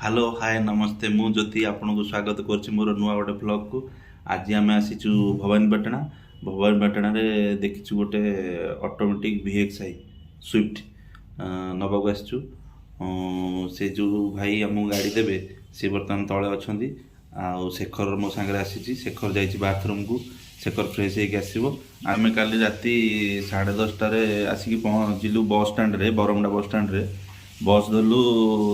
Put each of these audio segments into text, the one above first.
Hello hi नमस्ते मु ज्योति आपन को स्वागत करुच्ची मोर नुआ गोटे ब्लॉग को। आज आम आसीचु भवानीपाटना रे देखीचु गोटे ऑटोमेटिक VXI स्विफ्ट नबाक आसचु। से जो भाई आम गाड़ी देवे सी बर्तमान तले अच्छा आउ शेखर मो सांगे आसी शेखर जाइए बाथरूम को शेखर फ्रेश होगी आसो। आम काली राति 10:30 आसिक पहुँचलु बस स्टाण्ड रे बरमुंडा बस स्टाण्ड रे बस धरलु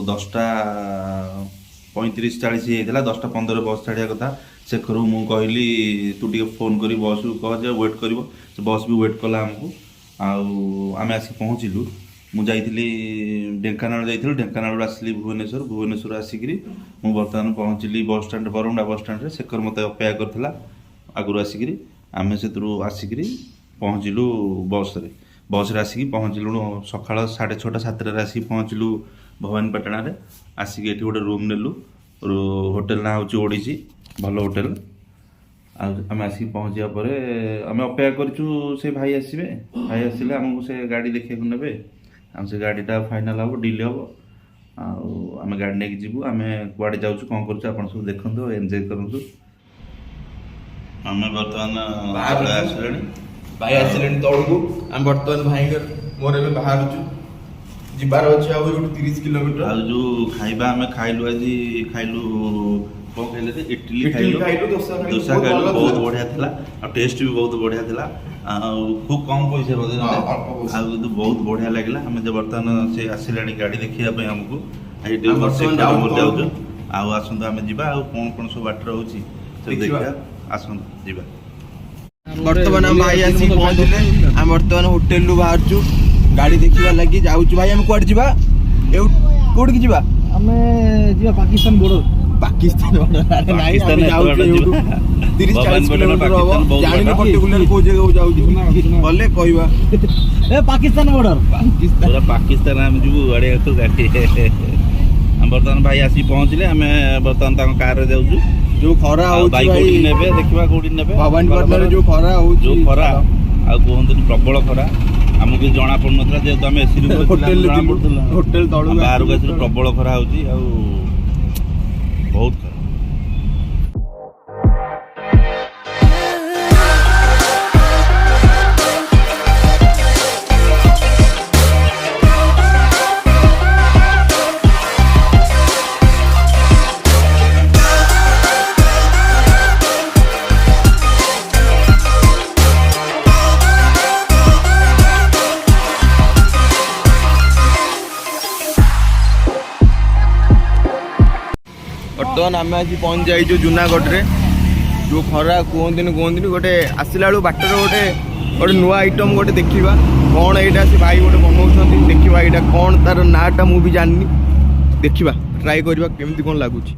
10:35-40 होता 10:15 बस छाड़ा कथा। शेखर मु कहली तू टे फोन कर बस कह जे वेट कर बस भी वेट कला आमको आम आसिक पहुँचलु। मुझे ढेंकानाल जाइलु ढेंकानाल आसली भुवनेश्वर आसिक मु बर्तमान पहुँचली बस स्टाण्ड बरमुंडा बस स्टाण्ड रे शेखर मत अपेक्षा करथिला आगु आसिक आम से आसिक पहुँचलु बस रे आसिक पहुँचलु सकाल 6:30-7 आसिक पहुँचलु भवानीपाटना रे आसिक ये गोटे रूम नेलु होटेल ना हूँ ओडिसी भल होटेल। आम आसिक पहुँचा पर आम अपेक्षा करूँ से भाई आसवे भाई आसिले आमको से गाड़ी देखा ने आम से गाड़ीटा फाइनाल हम डिले हम आम गाड़ी नहीं जीवु आम कुआड़े जाऊँ कौन कर सब देखु एंजॉय करूँ। आम बर्तमान आसले भाई आसिले तौक आम बर्तमान भाई मोर ए बाहर जीवार अच्छे आ 30 किलोमीटर आ जो खाइबा आम खाइलु आज खाइलु कौन खाइले इडली खाइलु डोसा खाइलु बहुत बढ़िया थिला आ टेस्ट भी बहुत बढ़िया थिला आ खूब कम पैसा बोले आ बहुत बढ़िया लागला। हम जे बर्तमान से आसिलानी गाड़ी देखिया पे हमको आई बर्तमान जाऊ आ आसंत आम जीवा आ कौन सब बाटर होची सब देखिया आसंत जीवा। बर्तमान हम भाई आसी पहुंचले हम बर्तमान होटल रु बाहरचु गाड़ी देखिबा लागि जाउछु। भाई हम कोड जीवा कोड की जीवा हमें जीवा पाकिस्तान बॉर्डर पाकिस्तान जाउछु 30-40 किलोमीटर हो जानि न पर्टिकुलर को जगह को जाउछु बोले कहबा ए पाकिस्तान बॉर्डर पूरा पाकिस्तान हम जीवु अड़े तो गाड़ी हम बर्तमान भाई आसी पहुंचले हमें बर्तमान ताको कार रे जाउछु जो खरा हो बाइक कोडी नेबे देखिबा कोडी नेबे भवानीपाटना रे जो खरा हो जो खरा आ कहंतु प्रबल खरा हमको जना पड़ नथला जे तो हम एसी रू होटल तळु बाहर को आसी प्रबल खरा होची आ बहुत खरा। बर्तमान आम आज पहुँच जाइए जूनागढ़ रे जो खरा कहते गोटे आसला बेलू बाटर गोटे गोटे नुआ आइटम गोटे देखा कौन यहाँ से भाई गोटे बनाऊँ देखा यहाँ कौन तार नाटा मुझे जाननी देखा ट्राए करवा केमती कौन लगुच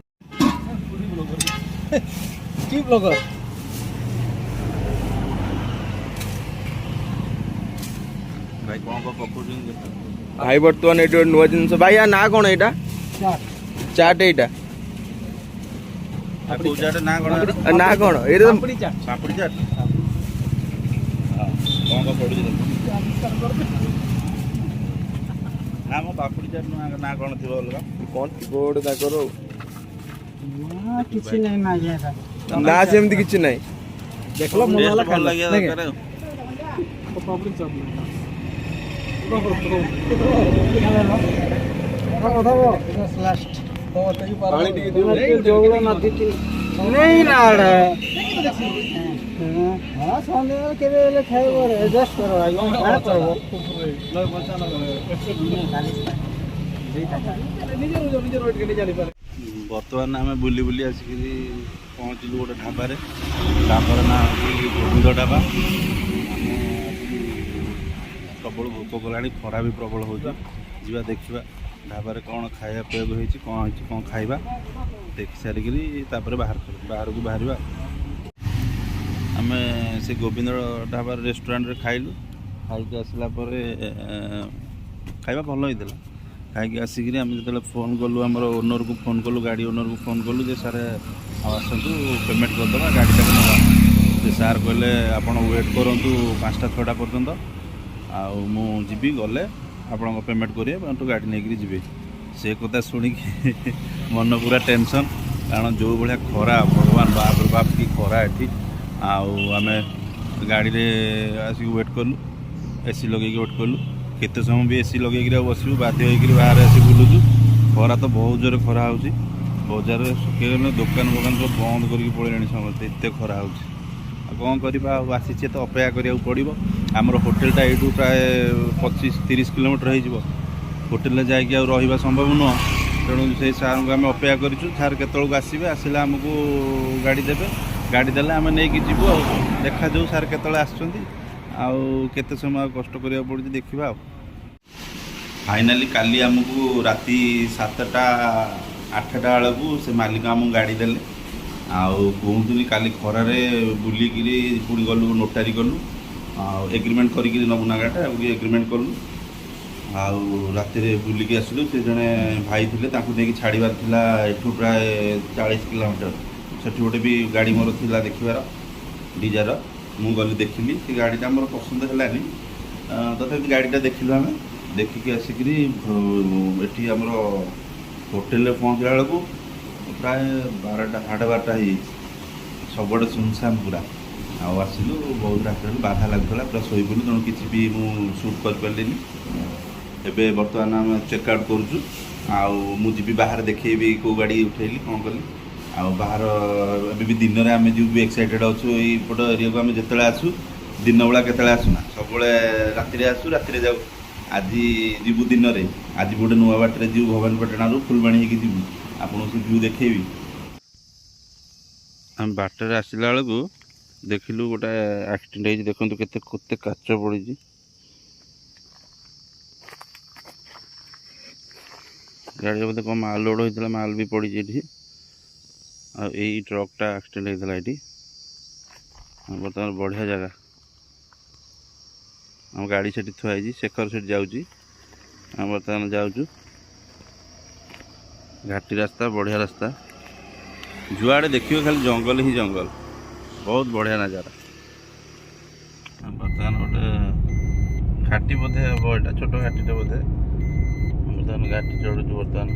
भाई बर्तमान ये नुआ जिन भाई या ना कौन यहाँ चाट यहाँ ना कोन ना कौन ये पापड़ी चाट कौन को पड़ी ना मो पापड़ी चाट ना कोन थिबो अलगा कौन गोड दा करो ना किछि नहीं ना जायदा ना सेमती किछि नहीं देखलो मोला वाला भल लागिया दरकार पापड़ी चाट लास्ट पानी टिके दियो जोगलो ना दिति नहीं ना रे हां संदे के बेले खाइबो रे एडजस्ट करो आगे ना करबो लोग बचा ना निजे रोड के जाली पारे। बर्तमान आम बुली बुली आसिक पहुँचलु गोटे ढाबार ढाबार ना गोविंद ढाबा। प्रबल भोक कला खरा भी प्रबल हो जा देखा ढाबार कौन खाया प्रयोग होती कौन खाइबा देख सारिक बाहर को बाहर आम से गोविंद ढाबार रेस्टोरेंट रे खाइलु खाई आसला खाइबा भल होता खाई आसिक आम जो फोन कलु आम ओनर को फोन कलु गाड़ी ओनर को फोन कलु जे सारे आसतु पेमेंट करदे गाड़ीटा ना से सार कहले आप वेट करूँ 5टा 6टा पर्यंत आउ मुझी गले आपण पेमेंट करेंगे गाड़ी नहीं जी से कथा शुणिकी मन पूरा टेंशन कारण जो भाया खरा भगवान बाप रे बाप की खरा एठी आम गाड़ी रे आसिक वेट कलु एसी लगे वेट कलु केते समय भी एसी लगे बसबू बाध्य होकर बाहर आसी बुलुचु खरा तो बहुत जोर खरा होची बजार सुखीगले दुकान फोकान सब बंद करके पड़े समस्ते एत खरा होची कौन करवा आसी तो अपेक्षा करा पड़ो आमर होटेलटा यू प्राय 25-30 किलोमीटर हो होटेल जाकि रहा संभव नुह तेणु से सार को आम अपेक्षा करूँ सार केतक आसवे आसला आमको गाड़ी देवे गाड़ी देले आम नहीं जीवु आ देखा जाऊ सार केतले आते समय कष्ट करा पड़े देखा फाइनाली काली आमको राति 7टा-8टा बेलू से मालिक आम गाड़ी देले कहतुनी काली खरारे बुलिकी पुणी गलु नोटारी गलु एग्रीमेंट करी नमुना गाटा एग्रीमेंट कलु राति बुलिकी आसलु से जड़े भाई थे छाड़बार था एठू प्राय 40 किलोमीटर से गोटे भी गाड़ी मोर था देखार डिजार मु गली देखिली से गाड़ीटा मोर पसंद है तथा गाड़ीटा देखिलु आम देखिकी आसिक एटी आमर होटेल पहुँचला बेलू प्राय 12टा 12:30 सबुआड़े सुनसान पूरा आसिलु बहुत रात बाधा लगुला पूरा शोबुनि तेणु किसी भी मुझे सुट कर एबे बर्तमान आम चेकआउट करूँ मुझे बाहर देखी कौ गाड़ी उठेली कौन कली बाहर भी दिन में आम जो भी एक्साइटेड अच्छु यपट एरिया को आम जिते आसू दिन बेला केतले आसुना सब राति आसू राति जाऊ आज जीवु दिन में आज गोटे नुआ बाटर जीव भवानीपाटना फुलबाणी हो जीवु आपको से व्यू देखेबी आम बाटर आसला बेलू देखिलु गोटे एक्सीडेंट देखो केते केते काच पड़ी गाड़ी बोधे कौन माल लोड होता माल भी पड़ी ये ट्रकटा एक्सीडेंट होता ये बर्तमान बढ़िया जगह आम गाड़ी से थुआई शेखर से जाऊँगी आम बर्तमान जाऊँ घाटी रास्ता बढ़िया रास्ता जुआड़े देखिए खाली जंगल ही जंगल बहुत बढ़िया नजारा बर्तमान गोटे घाटी बोधे हम यहाँ छोट घाटी बोधे बर्तमान घाटी चढ़ुचु बर्तमान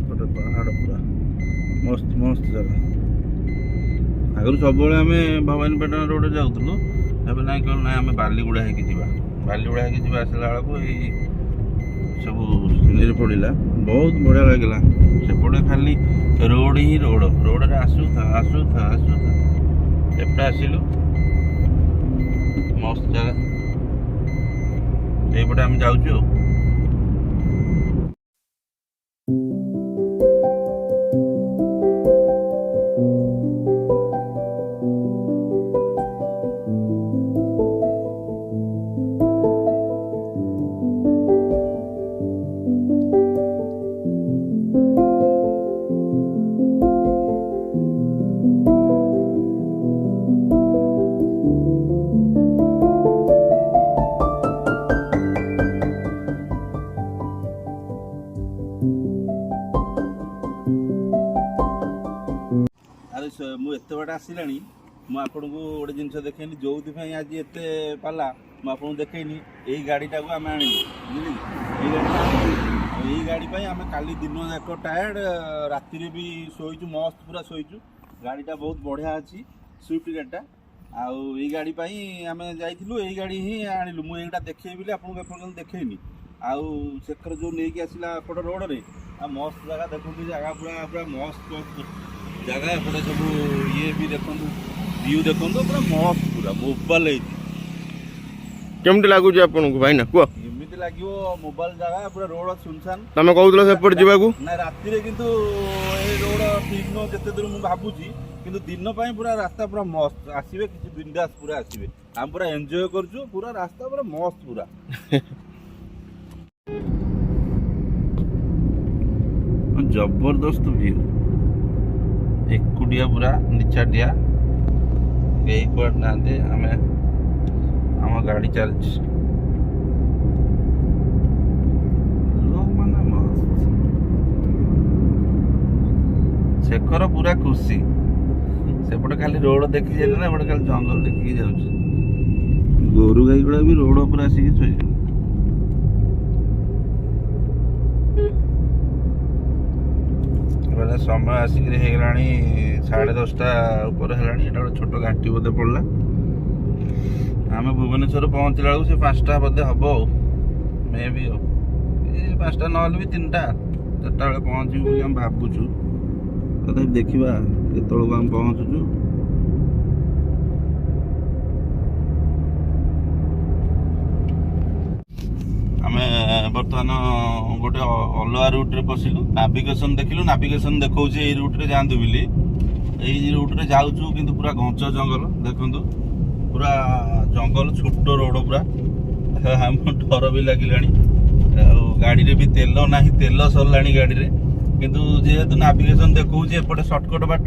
गोटे पहाड़ पूरा मस्त मस्त जगह आगुरी सब आम भवानीपाटना रोड जाऊँ एवं ना कल ना आम बालीगुड़ा होगा बालीगुड़ा होगा आसला बेलू सब सीनरी पड़ा बहुत बढ़िया लगला सेपटे खाली रोड ही रोड रोड आसू था एपटे आसिलु मस्त जगह यपटे आम जाऊँ मुझे बाटे आसला मुझे गोटे जिन देखेनी जो आज एत पाला मुझे देखेनी यही गाड़ीटा को आम आनी यही गाड़ी आम काली दिन जाक टायर्ड राति भी शोचु मस्त पूरा शोचु गाड़ीटा बहुत बढ़िया अच्छी स्विफ्ट गाड़ीटा आई गाड़ी आम जाइलु यही गाड़ी ही आणिलु मुझे देखे बोली आपको देखेनी शेखर जो नहीं आसला एपट रोड में मस्त जगह देखते जगह पूरा पूरा मस्त जगह एपटे सब ये भी देखो व्यू देखो पूरा मस्त पूरा मोबाइल केमती लगुच आपन को भाई ना कह एमती लगे मोबाइल जगह पूरा रोड सुनसान तुम कहूल सेपट जावाकू ना राति किंतु रोड ठीक नुह जिते दूर मुझे भावुची किंतु दिन पूरा रास्ता पूरा मस्त आसवे किसी बिंदास पूरा आसवे आम पूरा एंजॉय करछु पूरा रास्ता पूरा मस्त पूरा जबरदस्त व्यू एकुटिया पूरा निचाटिया कई कुआड़ ना आम गाड़ी चलती शेखर पूरा खुशी सेपटे खाली रोड देखी जाए ना एपटे खाली जंगल देखिए जाऊँ गोरु गाई गुड़ा भी रोड पर आसिक समय आसिक ହେଇଗଲାଣି 10:30 ଉପରେ ହେଲାଣି। ଏଟା ଗୋଟେ ଛୋଟ ଘାଟି ବୋଧେ ପଡ଼ିଲା। ଆମେ ଭୁବନେଶ୍ୱର ପହଞ୍ଚିଲା ବେଳକୁ ସେ 5ଟା ବୋଧେ ହବ ଆଉ ମେ ବି ଆଉ ଏ 5ଟା ନହେଲେ ବି 3ଟା 4ଟା ବେଳେ ପହଞ୍ଚିବୁ ବୋଲି ଆମେ ଭାବୁଛୁ। ତଥାପି ଦେଖିବା କେତେବେଳକୁ ଆମେ ପହଞ୍ଚୁଛୁ। ଆମେ ବର୍ତ୍ତମାନ ଗୋଟେ ଅଲଗା ରୁଟ୍ରେ ପଶିଲୁ। ନାଭିଗେସନ୍ ଦେଖିଲୁ, ନାଭିଗେସନ୍ ଦେଖାଉଛି ଏଇ ରୁଟ୍ରେ ଯାଆନ୍ତୁ ବୋଲି। ଏଇ ରୁଟ୍ରେ ଯାଉଛୁ କିନ୍ତୁ ପୁରା ଘଞ୍ଚ ଜଙ୍ଗଲ। ଦେଖନ୍ତୁ ପୁରା ଜଙ୍ଗଲ, ଛୋଟ ରୋଡ଼ ପୁରା। ଆମକୁ ଡର ବି ଲାଗିଲାଣି। ଆଉ ଗାଡ଼ିରେ ବି ତେଲ ନାହିଁ, ତେଲ ସରିଲାଣି ଗାଡ଼ିରେ। କିନ୍ତୁ ଯେହେତୁ ନାଭିଗେସନ୍ ଦେଖାଉଛି ଏପଟେ ସର୍ଟକଟ୍ ବାଟ,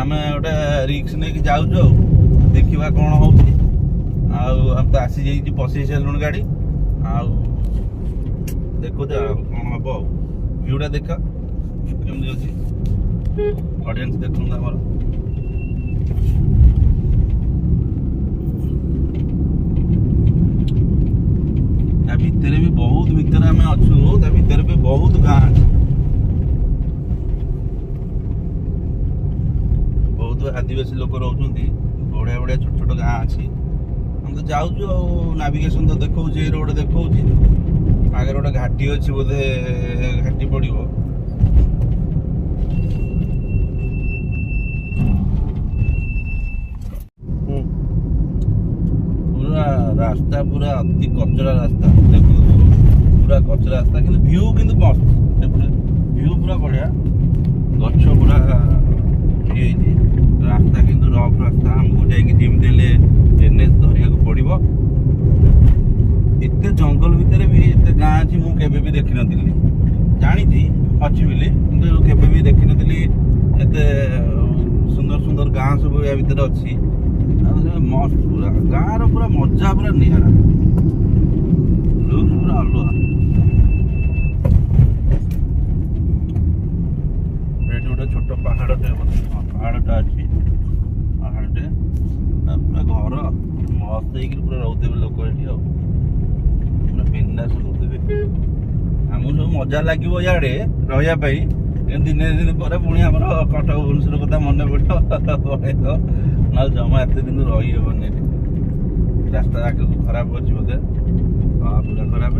ଆମେ ଗୋଟେ ରିକ୍ସ ନେଇକି ଯାଉଛୁ। ଆଉ ଦେଖିବା କ'ଣ ହେଉଛି। ଆଉ ଆମେ ତ ଆସିଯାଇଛି, ପଶେଇ ସାରିଲୁଣି ଗାଡ଼ି। ଆଉ ଦେଖୁଛ କ'ଣ ହବ। ଆଉ ଭିଉଟା ଦେଖ କେମିତି ଅଛି। ଅଡ଼ିଏନ୍ସ ଦେଖନ୍ତୁ ଆମର। ତା ଭିତରେ ବି ବହୁତ ଭିତରେ ଆମେ ଅଛୁ। ତା ଭିତରେ ବି ବହୁତ ଗାଁ ଅଛି, ବହୁତ ଆଦିବାସୀ ଲୋକ ରହୁଛନ୍ତି। ବଢ଼ିଆ ବଢ଼ିଆ ଛୋଟ ଛୋଟ ଗାଁ ଅଛି। ଆମେ ତ ଯାଉଛୁ ଆଉ ନାଭିଗେସନ୍ ତ ଦେଖାଉଛି, ଏଇ ରୋଡ଼ ଦେଖାଉଛି। ଆଗରେ ଗୋଟେ ଘାଟି ଅଛି ବୋଧେ, ଘାଟି ପଡ଼ିବ। ପୁରା ରାସ୍ତା ପୁରା ଅତି କଚରା ରାସ୍ତା। ଦେଖନ୍ତୁ ପୁରା କଚରା ରାସ୍ତା, କିନ୍ତୁ ଭିଉ କିନ୍ତୁ ମସ୍ତ। ସେପଟେ ଭିଉ ପୁରା ବଢ଼ିଆ, ଗଛ ପୁରା ଇଏ ହେଇଛି। ରାସ୍ତା କିନ୍ତୁ ରଫ୍ ରାସ୍ତା। ଆମକୁ ଯାଇକି ଯେମିତି ହେଲେ NH ଧରିବାକୁ ପଡ଼ିବ। ଏତେ ଜଙ୍ଗଲ ଭିତରେ ବି ଏତେ ଗାଁ ଅଛି ମୁଁ କେବେ ବି ଦେଖିନଥିଲି। ଜାଣିଛି ଅଛି ବୋଲି, କିନ୍ତୁ କେବେ ବି ଦେଖିନଥିଲି ଏତେ ସୁନ୍ଦର ସୁନ୍ଦର ଗାଁ ସବୁ ୟା ଭିତରେ ଅଛି। ମସ୍ତ ପୁରା ଗାଁର ପୁରା ମଜା ପୁରା ନିଆରା। ଲୁକ୍ ପୁରା ଅଲଗା। ଏଠି ଗୋଟେ ଛୋଟ ପାହାଡ଼ଟେ, ପାହାଡ଼ଟା ଅଛି। ପାହାଡ଼ଟେ ପୁରା ଘର ମସ୍ତ ହେଇକିରି ପୁରା ରହୁଥିବେ ଲୋକ ଏଠି। ଆଉ ପୁରା ବିନ୍ଦାସ ରହୁଥିବେ। ଆମକୁ ସବୁ ମଜା ଲାଗିବ ଇଆଡ଼େ ରହିବା ପାଇଁ। ଦିନେ ଦିନ ପରେ ପୁଣି ଆମର କଟକ ଭୁବନେଶ୍ୱର କଥା ମନେ ପଡ଼ିବ, ପଳେଇବ। ନହେଲେ ଜମା ଏତେ ଦିନ ରହିହେବନି ଏଠି। ରାସ୍ତା ଆଗକୁ ଖରାପ ଅଛି ବୋଧେ, ପୁରା ଖରାପ।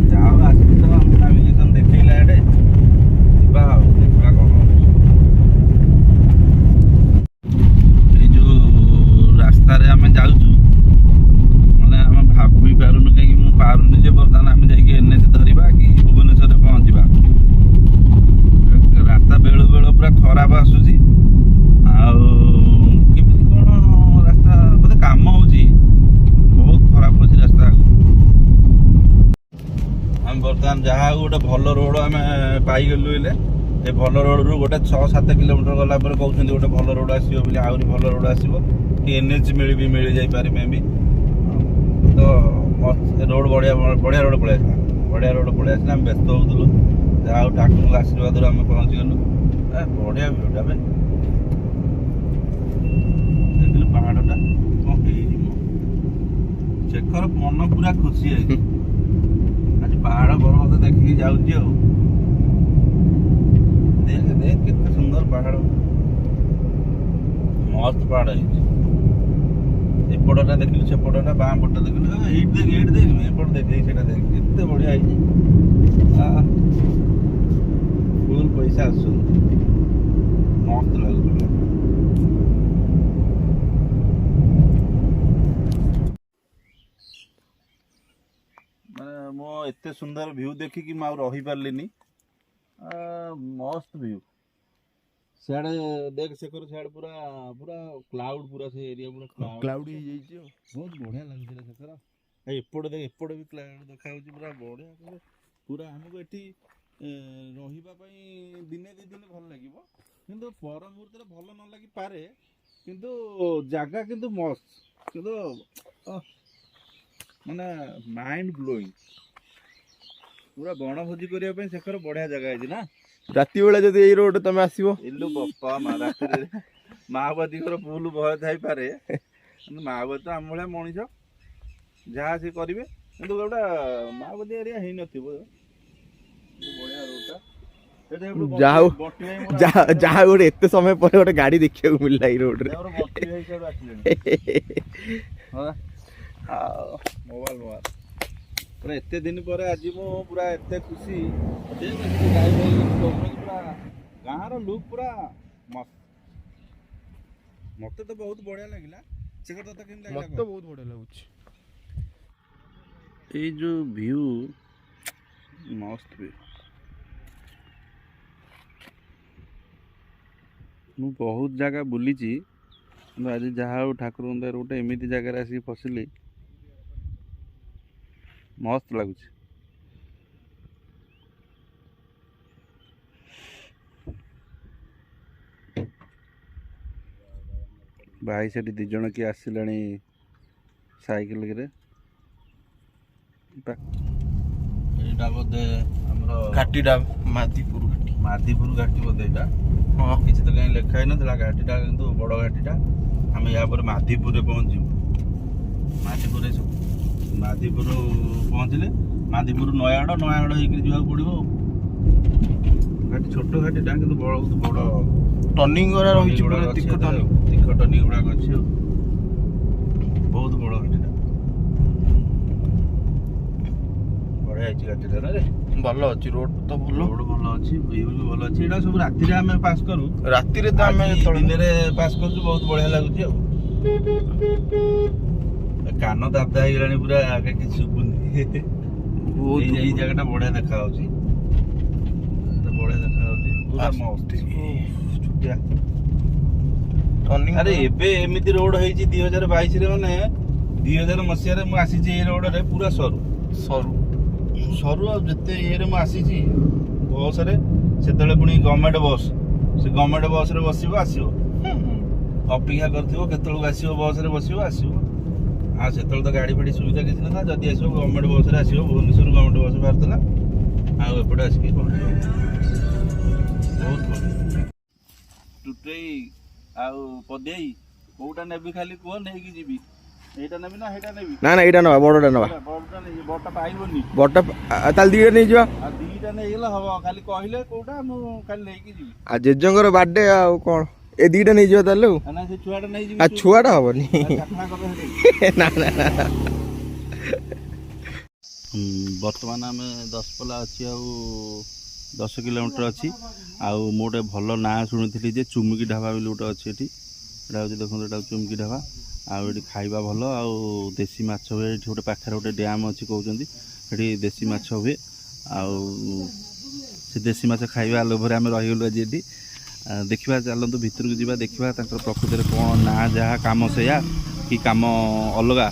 ଯାହା ହଉ ଆସିକି ତ ନାଭିଗେସନ୍ ଦେଖେଇଲା ଏଡ଼େ, ଯିବା ଆଉ ଦେଖିବା କ'ଣ ହେଉଛି। ଏଇ ଯେଉଁ ରାସ୍ତାରେ ଆମେ ଯାଉଛୁ, ମାନେ ଆମେ ଭାବି ପାରୁନୁ, କାହିଁକି ମୁଁ ପାରୁନି ଯେ ବର୍ତ୍ତମାନ ଆମେ ଯାଇକି NH ଧରିବା କି ଭୁବନେଶ୍ୱରରେ ପହଞ୍ଚିବା। ରାସ୍ତା ବେଳୁ ବେଳୁ ପୁରା ଖରାପ ଆସୁଛି। ଆଉ କେମିତି କ'ଣ ରାସ୍ତା ବୋଧେ କାମ ହେଉଛି, ବହୁତ ଖରାପ ଅଛି ରାସ୍ତା। ଆମେ ବର୍ତ୍ତମାନ ଯାହା ହଉ ଗୋଟେ ଭଲ ରୋଡ଼ ଆମେ ପାଇଗଲୁ। ହେଲେ ଏ ଭଲ ରୋଡ଼ରୁ ଗୋଟେ 6-7 କିଲୋମିଟର ଗଲା ପରେ କହୁଛନ୍ତି ଗୋଟେ ଭଲ ରୋଡ଼ ଆସିବ ବୋଲି। ଆହୁରି ଭଲ ରୋଡ଼ ଆସିବ କି NH ମିଳିଯାଇପାରେ ମେ ବି। ତ ରୋଡ଼ ବଢ଼ିଆ ବଢ଼ିଆ ରୋଡ଼ ପଳେଇ ଆସିଲା, ବଢ଼ିଆ ରୋଡ଼ ପଳେଇ ଆସିଲା। ଆମେ ବ୍ୟସ୍ତ ହେଉଥିଲୁ, ଯାହା ହଉ ଠାକୁରଙ୍କ ଆଶୀର୍ବାଦରୁ ଆମେ ପହଞ୍ଚିଗଲୁ। ବଢ଼ିଆ ଭିଉଟା ବେ। ଦେଖିଲୁ ପାହାଡ଼ଟା କ'ଣ ହେଇଛି। ଶେଖର ମନ ପୁରା ଖୁସି ହେଇଛି। ଆଜି ପାହାଡ଼ ପର୍ବତ ଦେଖିକି ଯାଉଛି। ଆଉ ଦେଖ ଦେଖ କେତେ ସୁନ୍ଦର ପାହାଡ଼, ମସ୍ତ ପାହାଡ଼ ହେଇଛି। ଏପଟଟା ଦେଖିଲୁ, ସେପଟଟା ବାଁ ପଟଟା ଦେଖିଲୁ। ଏଇଠି ଦେଖ, ଏଇଠି ଦେଖ, ଏପଟ ଦେଖ, ସେଇଟା ଦେଖ, କେତେ ବଢ଼ିଆ ହେଇଛି। ଫୁଲ୍ ପଇସା ଆସୁଛନ୍ତି, ମସ୍ତ ଲାଗୁଛି। ମାନେ ମୋ ଏତେ ସୁନ୍ଦର ଭିଉ ଦେଖିକି ମୁଁ ଆଉ ରହିପାରିଲିନି। ମସ୍ତ ଭିଉ। ସିଆଡ଼େ ଦେଖ ଶେଖର, ସିଆଡ଼େ ପୁରା ପୁରା କ୍ଲାଉଡ୍, ପୁରା ସେ ଏରିଆ ପୁରା କ୍ଲାଉଡି ହେଇଯାଇଛି ଆଉ। ବହୁତ ବଢ଼ିଆ ଲାଗୁଥିଲା ଶେଖର। ଏପଟେ ଦେଖ, ଏପଟେ ବି କ୍ଲାଉଡ୍ ଦେଖାଯାଉଛି ପୁରା ବଢ଼ିଆ। ପୁରା ଆମକୁ ଏଠି ରହିବା ପାଇଁ ଦିନେ 2 ଦିନ ଭଲ ଲାଗିବ, କିନ୍ତୁ ପର ମୁହୂର୍ତ୍ତରେ ଭଲ ନ ଲାଗିପାରେ। କିନ୍ତୁ ଜାଗା କିନ୍ତୁ ମସ୍ତ, କିନ୍ତୁ ମାନେ ମାଇଣ୍ଡ ବ୍ଲୋଇଂ। ପୁରା ବଣଭୋଜି କରିବା ପାଇଁ ଶେଖର ବଢ଼ିଆ ଜାଗା ହେଇଛି ନା। ରାତି ବେଳେ ଯଦି ଏଇ ରୋଡ୍ ତମେ ଆସିବ, ଇଲୁ ବାପା ମା, ରାତିରେ ମାଓବାଦୀଙ୍କର ଫୁଲ୍ ଭୟ ଥାଇପାରେ, କିନ୍ତୁ ମାଓବାଦୀ ତ ଆମ ଭଳିଆ ମଣିଷ, ଯାହା ସେ କରିବେ। କିନ୍ତୁ ଗୋଟେ ମାଓବାଦୀ ଏରିଆ ହେଇନଥିବ। ବଢ଼ିଆ ରୋଡ଼ଟା। ଯାହା ହଉ ଯାହା ଗୋଟେ ଏତେ ସମୟ ପରେ ଗୋଟେ ଗାଡି ଦେଖିବାକୁ ମିଳିଲା ଏଇ ରୋଡରେ। ପୁରା ଏତେ ଦିନ ପରେ ଆଜି ମୁଁ ପୁରା ଏତେ ଖୁସି ପୁରା ଗାଁର ଲୁକ୍ ପୁରା ମସ୍ତ। ମତେ ତ ବହୁତ ବଢିଆ ଲାଗିଲା। ସେ କଥା ତ କେମିତି ଲାଗିଲା? ମତେ ବହୁତ ବଢିଆ ଲାଗୁଛି। ଏଇ ଯୋଉ ଭିଉ ମସ୍ତ ବି। ମୁଁ ବହୁତ ଜାଗା ବୁଲିଛି କିନ୍ତୁ ଆଜି ଯାହା ହଉ ଠାକୁରଙ୍କ ଦୟାରୁ ଗୋଟେ ଏମିତି ଜାଗାରେ ଆସିକି ଫସିଲି ମସ୍ତ ଲାଗୁଛି। ଭାଇ ସେଠି 2 ଜଣ କିଏ ଆସିଲାଣି ସାଇକେଲରେ। ଏଇଟା ବୋଧେ ଆମର ଘାଟିଟା ମାଦିପୁର ଘାଟି। ମାଦିପୁର ଘାଟି ବୋଧେ ଏଇଟା। ହଁ କିଛି ତ କାହିଁ ଲେଖା ହେଇନଥିଲା। ଘାଟିଟା କିନ୍ତୁ ବଡ଼ ଘାଟିଟା। ଆମେ ୟା ପରେ ମାଦିପୁରରେ ପହଞ୍ଚିବୁ। ମାଦିପୁର ପହଞ୍ଚିଲେ ମାଦିପୁର ନୟାଗଡ଼ ହେଇକି ଯିବାକୁ ପଡ଼ିବ। ଘାଟି ଛୋଟ ଘାଟିଟା କିନ୍ତୁ ବହୁତ ବଡ଼ ଟର୍ଣ୍ଣିଂ ଗୁଡ଼ା ରହିଛି ପୁରା ତୀଖ ଟର୍ଣ୍ଣିଂ ଗୁଡ଼ାକ ଅଛି ଆଉ ବହୁତ ବଡ଼ ଘାଟିଟା। ବଢ଼ିଆ ହେଇଛି ଘାଟିଟା ରେ। ଭଲ ଅଛି ରୋଡ ତ ଭଲ। ରୋଡ ଭଲ ଅଛି, ଭିଉ ବି ଭଲ ଅଛି। ଏଇଟା ସବୁ ରାତିରେ ଆମେ ପାସ୍ କରୁ। ରାତିରେ ତ ଆମେ ଦିନରେ ପାସ୍ କରୁଛୁ। ବହୁତ ବଢ଼ିଆ ଲାଗୁଛି ଆଉ। କାନ ଦାବଦା ହେଇଗଲାଣି ପୁରା କିଛି ଶୁଭୁନି। ଏଇ ଜାଗାଟା ବଢ଼ିଆ ଦେଖାଯାଉଛି। ବଢ଼ିଆ ଦେଖାଯାଉଛି ପୁରା ମସ୍ତ। ଆରେ ଏବେ ଏମିତି ରୋଡ ହେଇଛି 2022ରେ। ମାନେ 2000 ମସିହାରେ ମୁଁ ଆସିଛି ଏଇ ରୋଡରେ ପୁରା ସରୁ ଆଉ ଯେତେ ଇଏରେ ମୁଁ ଆସିଛି ବସରେ। ସେତେବେଳେ ପୁଣି ଗଭର୍ଣ୍ଣମେଣ୍ଟ ବସ୍। ସେ ଗଭର୍ଣ୍ଣମେଣ୍ଟ ବସରେ ବସିବ ଆସିବ। ଅପେକ୍ଷା କରିଥିବ କେତେବେଳକୁ ଆସିବ ବସରେ ବସିବ ଆସିବ। ଆଉ ସେତେବେଳେ ତ ଗାଡ଼ି ଫାଡ଼ି ସୁବିଧା କିଛି ନଥିଲା। ଯଦି ଆସିବ ଗଭର୍ଣ୍ଣମେଣ୍ଟ ବସରେ ଆସିବ। ଭୁବନେଶ୍ୱରରୁ ଗଭର୍ଣ୍ଣମେଣ୍ଟ ବସ୍ ବାହାରୁଥିଲା। ଆଉ ଏପଟେ ଆସିକି ପହଞ୍ଚିବ। ବହୁତ ଭଲ। ଟୁଟେଇ ଆଉ ପଦେଇ କୋଉଟା ନେବି ଖାଲି କୁହ, ନେଇକି ଯିବି। ଏଇଟା ନେବି ନା ସେଇଟା ନେବି? ନା ଏଇଟା ନବା, ବଡଟା ନବା। ବଡ଼ଟା ନେଇଯିବି। ବଡ଼ଟା ପାଇବନି। ବଡଟା ତାହେଲେ 2ଟା ନେଇଯିବା। ଆଉ 2ଟା ନେଇଗଲେ ହବ। ଖାଲି କହିଲେ କୋଉଟା ମୁଁ ଖାଲି ନେଇକି ଯିବି। ଆଉ ଜେଜେଙ୍କର ବାର୍ଥଡେ ଆଉ କଣ ଏ 2ଟା ନେଇଯିବା ତାହେଲେ ଆଉ। ନା ସେ ଛୁଆଟା ନେଇଯିବି। ଆଉ ଛୁଆଟା ହବନି। ନା ବର୍ତ୍ତମାନ ଆମେ ଦଶପଲ୍ଲା ଅଛି ଆଉ 10 କିଲୋମିଟର ଅଛି। ଆଉ ମୁଁ ଗୋଟେ ଭଲ ନାଁ ଶୁଣିଥିଲି ଯେ ଚୁମୁକି ଢାବା ବୋଲି ଗୋଟେ ଅଛି ଏଠି। ଏଇଟା ହେଉଛି ଦେଖନ୍ତୁ, ଏଇଟା ଚୁମୁକି ଢାବା। ଆଉ ଏଠି ଖାଇବା ଭଲ ଆଉ ଦେଶୀ ମାଛ ହୁଏ। ଏଠି ଗୋଟେ ପାଖରେ ଗୋଟେ ଡ୍ୟାମ୍ ଅଛି କହୁଛନ୍ତି, ସେଠି ଦେଶୀ ମାଛ ହୁଏ। ଆଉ ସେ ଦେଶୀ ମାଛ ଖାଇବା ଲୋଭରେ ଆମେ ରହିଗଲୁ ଆଜି ଏଠି। ଦେଖିବା, ଚାଲନ୍ତୁ ଭିତରକୁ ଯିବା, ଦେଖିବା ତାଙ୍କର ପ୍ରକୃତିରେ କ'ଣ ନାଁ ଯାହା କାମ ସେଇଆ କି କାମ ଅଲଗା।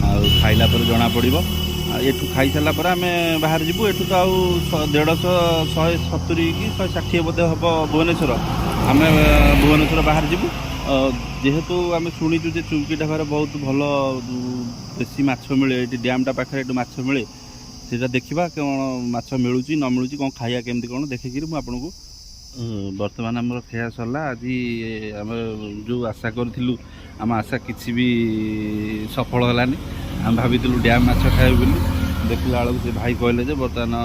ଆଉ ଖାଇଲା ପରେ ଜଣାପଡ଼ିବ। ଆଉ ଏଠୁ ଖାଇସାରିଲା ପରେ ଆମେ ବାହାରି ଯିବୁ। ଏଠୁ ତ ଆଉ 150, 170 କି 160 ବୋଧେ ହେବ ଭୁବନେଶ୍ୱର। ଆମେ ଭୁବନେଶ୍ୱର ବାହାରି ଯିବୁ। ଯେହେତୁ ଆମେ ଶୁଣିଛୁ ଯେ ଚୁମୁକି ଢାବାରେ ବହୁତ ଭଲ ଦେଶୀ ମାଛ ମିଳେ। ଏଠି ଡ୍ୟାମ୍ଟା ପାଖରେ ଏଠି ମାଛ ମିଳେ। ସେଇଟା ଦେଖିବା କ'ଣ ମାଛ ମିଳୁଛି ନ ମିଳୁଛି, କ'ଣ ଖାଇବା କେମିତି କ'ଣ ଦେଖିକିରି ମୁଁ ଆପଣଙ୍କୁ। ବର୍ତ୍ତମାନ ଆମର ଖାଇବା ସରିଲା। ଆଜି ଆମେ ଯେଉଁ ଆଶା କରିଥିଲୁ ଆମ ଆଶା କିଛି ବି ସଫଳ ହେଲାନି। ଆମେ ଭାବିଥିଲୁ ଡ୍ୟାମ୍ ମାଛ ଖାଇବୁ ବୋଲି। ଦେଖିଲା ବେଳକୁ ସେ ଭାଇ କହିଲେ ଯେ ବର୍ତ୍ତମାନ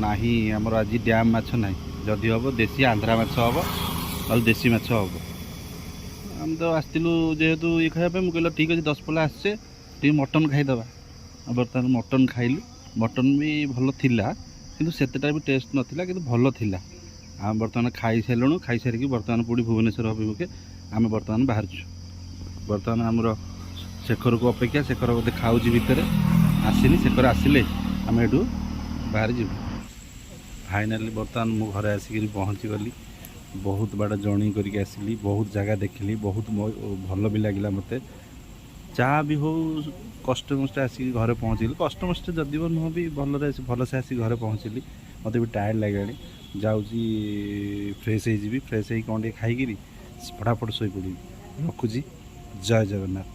ନାହିଁ, ଆମର ଆଜି ଡ୍ୟାମ୍ ମାଛ ନାହିଁ। ଯଦି ହେବ ଦେଶୀ ଆନ୍ଧ୍ରା ମାଛ ହେବ, ଆଉ ଦେଶୀ ମାଛ ହେବ। ଆମେ ତ ଆସିଥିଲୁ ଯେହେତୁ ଇଏ ଖାଇବା ପାଇଁ, ମୁଁ କହିଲି ଠିକ୍ ଅଛି ଦଶପଲ୍ଲା ଆସିଛେ ଟିକେ ମଟନ୍ ଖାଇଦେବା। ଆଉ ବର୍ତ୍ତମାନ ମଟନ୍ ଖାଇଲୁ। ମଟନ୍ ବି ଭଲ ଥିଲା କିନ୍ତୁ ସେତେଟା ବି ଟେଷ୍ଟ ନଥିଲା, କିନ୍ତୁ ଭଲ ଥିଲା। ଆମେ ବର୍ତ୍ତମାନ ଖାଇସାରିଲୁଣୁ। ଖାଇସାରିକି ବର୍ତ୍ତମାନ ପୁଣି ଭୁବନେଶ୍ୱର ଅଭିମୁଖେ ଆମେ ବର୍ତ୍ତମାନ ବାହାରୁଛୁ। ବର୍ତ୍ତମାନ ଆମର ଶେଖରକୁ ଅପେକ୍ଷା। ଶେଖର ବୋଧେ ଖାଉଛି ଭିତରେ, ଆସିନି। ଶେଖର ଆସିଲେ ଆମେ ଏଠୁ ବାହାରି ଯିବୁ। ଫାଇନାଲି ବର୍ତ୍ତମାନ ମୁଁ ଘରେ ଆସିକିରି ପହଞ୍ଚିଗଲି। ବହୁତ ବାଟ ଜର୍ଣ୍ଣି କରିକି ଆସିଲି, ବହୁତ ଜାଗା ଦେଖିଲି, ବହୁତ ଭଲ ବି ଲାଗିଲା ମୋତେ। ଯାହା ବି ହଉ କଷ୍ଟମଷ୍ଟେ ଆସିକି ଘରେ ପହଞ୍ଚିଲି। କଷ୍ଟମଷ୍ଟେ ଯଦି ନୁହଁ ବି ଭଲସେ ଆସିକି ଘରେ ପହଞ୍ଚିଲି। ମୋତେ ବି ଟାୟାର୍ଡ଼ ଲାଗିଲାଣି। ଯାଉଛି ଫ୍ରେଶ୍ ହେଇଯିବି। ଫ୍ରେଶ୍ ହେଇକି କ'ଣ ଟିକେ ଖାଇକିରି ଫଟାଫଟ ଶୋଇପଡ଼ିବି। ରଖୁଛି। ଜୟ ଜଗନ୍ନାଥ।